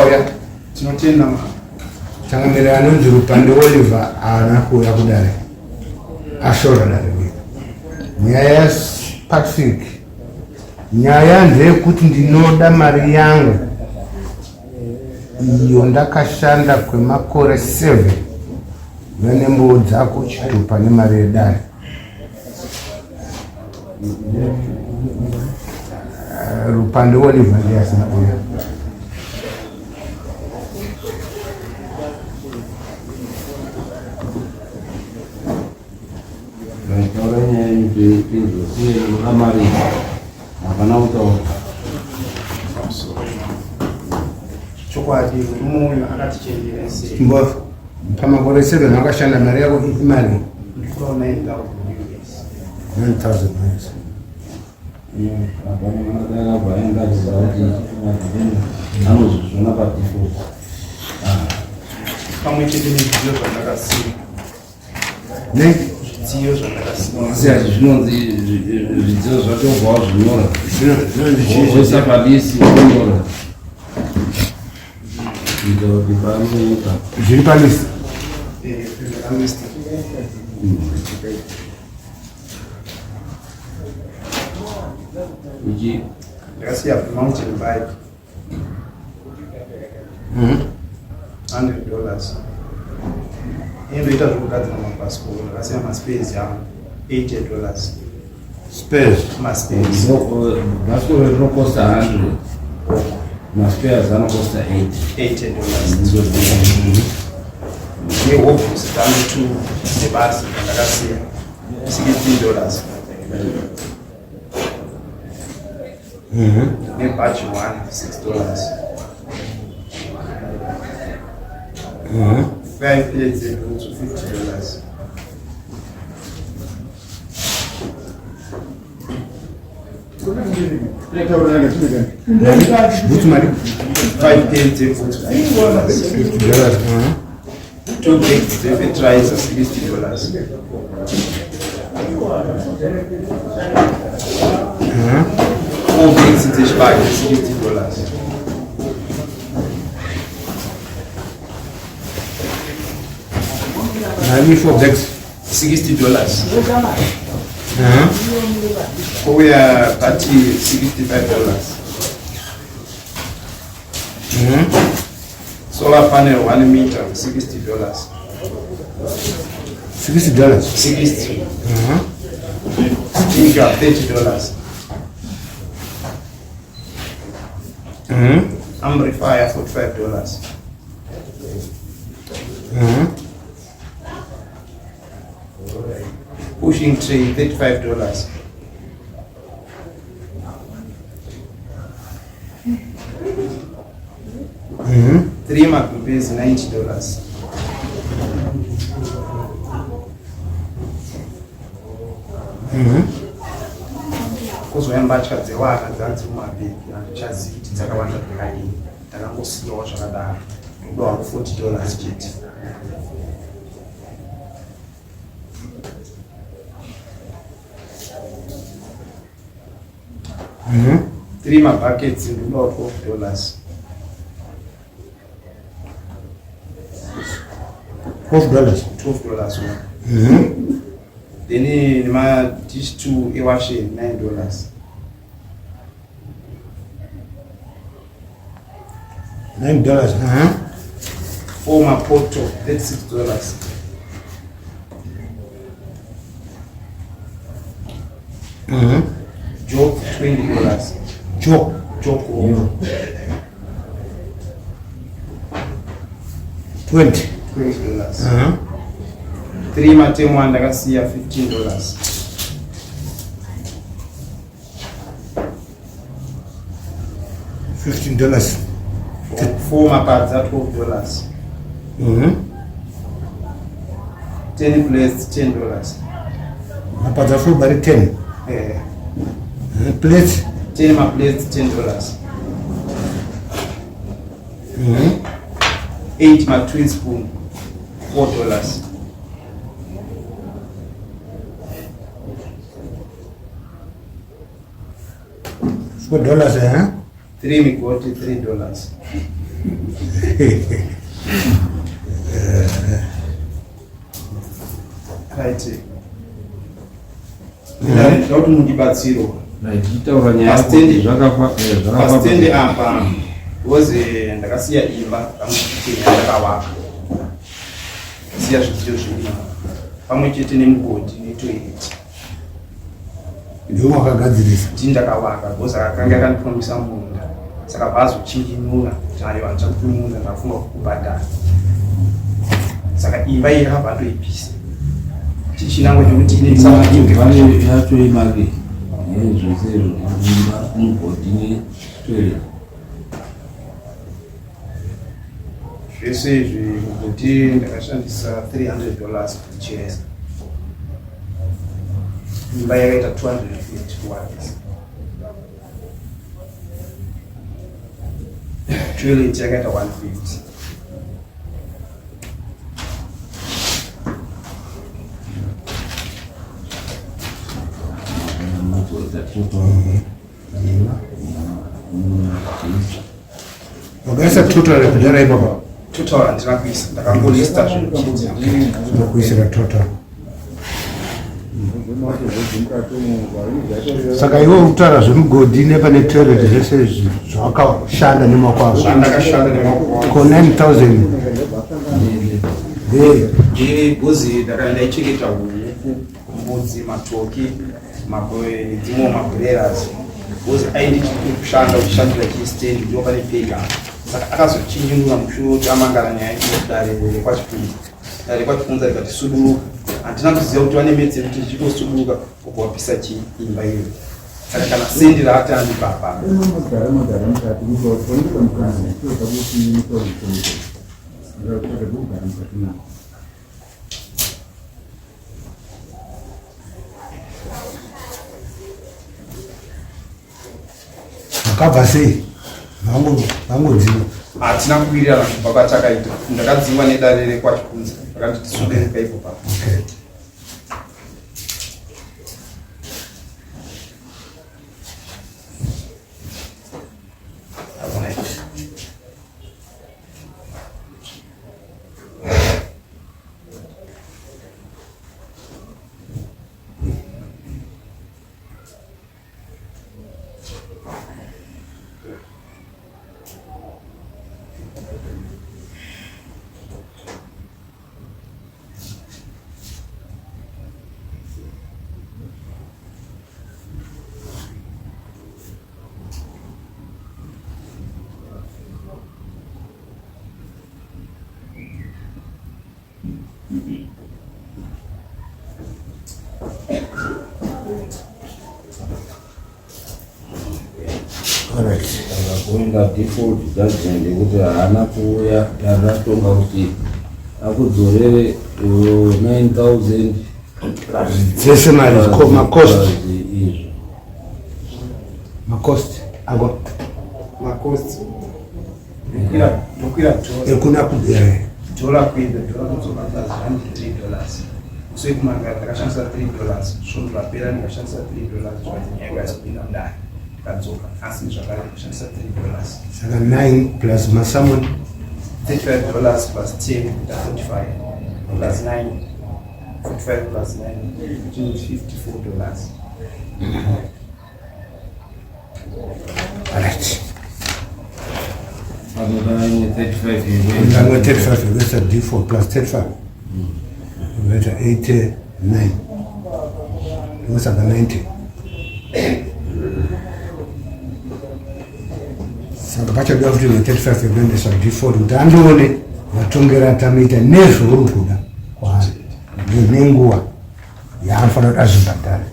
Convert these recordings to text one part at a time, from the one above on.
Oya. Tinotenda ma. Changamira anonzi Rupande Oliver anakuya kudare. Ashora dare. Nyaya Patrick. Nyaya ndeyekuti ndinoda mari yangu. Iyo ndakashanda kwemakore 7. Venembo dzako chitupa nemari yedare. Rupande Oliver ndiye asina kuya. Chokwadi umuntu akatichendera ese. Mbofu. Pamakore 7 wakashanda mari yako imali. 9,000 US. Pamwe chete nedziyo zvandakasiya. Ne? Zvidziyo zvandakasiya. Zia zvinonzi zvidziyo zvacho wazvinyora. Zvinonzi palisi wanyora. zviri palisi. Ndakasiya mountain bike. $100. Inoita zvokugadzira mabhasikoro. Ndakasiya maspares yangu $80. Spares. Maspares. Bhasikoro rinokosta 100. Maspares anokosta $80. Nehobhusi dzangu 2 dzebasi ndakasiya $16. Nebhachi 1 $6. 5 plates ebhutsu $50. Boots mari. 5 plates ebhutsu $50. 2 bags fertilizer $60. 4 bags dzechibage $60. Nami 4 bags. $60. Kouya bhati $65. Solar panel 1 meter $60. $60. 60. Speaker $30. Amplifier $45. Pushing tray $35. Three McBees $90. Kuzoyamba chadzewaka dzanzi mumabhegi handichazivi kuti dzakawanda zvakadini. Ndakangosiyawo zvakadaro. Ndoda wangu $40 chete. Three buckets ndoda $12. $12. Then my dish 2 ewashing $9. $9. 4 mapoto $36. Joke $20. Joke. $20. Three matemu ndakasiya $15. $15. 4 mapadza $12. 10 plates $10. Mapadza full bari 10. Plates 10 maplates $10. 8 my twin spoon $4. $4, 3 migoti $3. right ndauti mundibatsiro Taura nyaya yako pasitendi apa woze ndakasiya imba pamwechete ndakavaka siya zvidziyo zviviri pamwechete nemugodhi netoireti ndiwo wakagadzirisa ndii ndakavaka bhozi akanga akandipromisa munda saka bhaazochinjinura kuti aiwa ndichakupi munda ndafunga kukubhadhara saka imba iyi yakabva toipisa tichinangwe nekuti vane yacho imari zvese imba mugodhi netoilet zvese izvi mugodhi ndakashandisa $300 kuchesa imba yakaita 250 watts toilet yakaita 150 wakaisa total kudara ipapa total handina kuisa ndakangolista zvinhu kuisira total saka iwe utaura zvemugodhi nepane toilet zvese zvawakashanda nemaoko ako zvandakashanda nemaoko ko 9000 bhozi ndaichengeta huku mbudzi matoki dzimwe mabhureras bhozi aindi kushanda uchishandira chistendi ndiwo pane pega saka akazochinjinura mushure kuti amangana nyaya dare rekwachifunza rikati suduruka handina kuziva kuti vane medzi yekuti ndichitosuduluka ukuwapisa chiimba iyo saka kana sendi raatandi papa makabva sei vangodziva hatina kuwirirana kubva patakaita ndakadzingwa nedare rekwachifunza vakati tisuduruka ipo papa akakuinga default judgment yekuti haana kuuya taratonga kuti akudzorere 9000 dzese mari macost izvo macost ako macost ndokwira ekuna kudera dola kuenda dola kudzoka $103 usiku kumangara ndakashandisa $3 svondo rapera ndikashandisa $3 zvanyaya yazopinda mudare ndikadzoka asi zvakare ndikashandisa $3 saka 9 plus masamon $35 plus 10 45 plus 9 45 plus 9 which is $54 right anodaine 35 ndangwe 35 vesa d4 plus 35 veta 89 ndosaka 90 saka pachadiwa kuti ne35 ekuendesa d4 kuti andione vatongera tamiita nezvouri kuda kwaari nenguva yaanofanira kuti azvibhadhare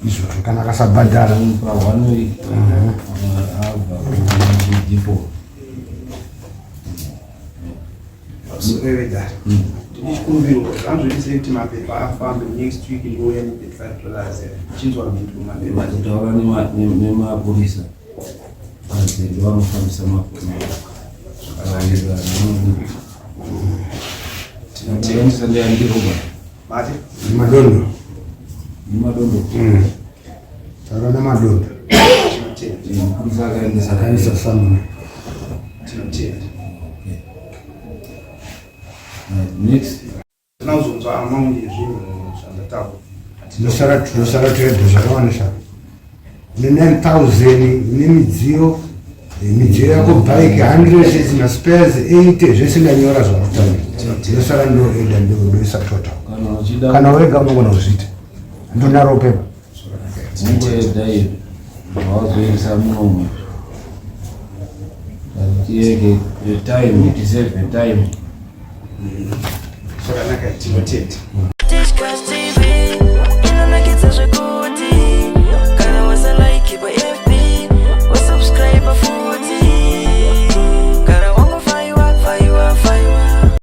izvozvo kana akasabhadhara ndichikumbiro zvanzvivise kuti mapepa afambe next week ndouya ne $35 chinzwa mhindu mapepa achitaura nemapurisa adzendo vanofambisa zvakaenda ndeyandiroba mati madondo nemadondo taura nemadondo mapurisa akaendesa aisa samuna tinotenda. Next. Tinazonzwa amount yezvinhu zvandataura. tinosara tiredhe zvakawandisa ne9,000 nemidziyo yako bike 100 zina spares 80 zvese ndanyora zvakataura tinosara ndoeda ndoisa total kana wega unogona kuzviita ndonaro pepa ungoeda iyo vazoisa munomo tieke time tisave time zvakanaka tinotenda.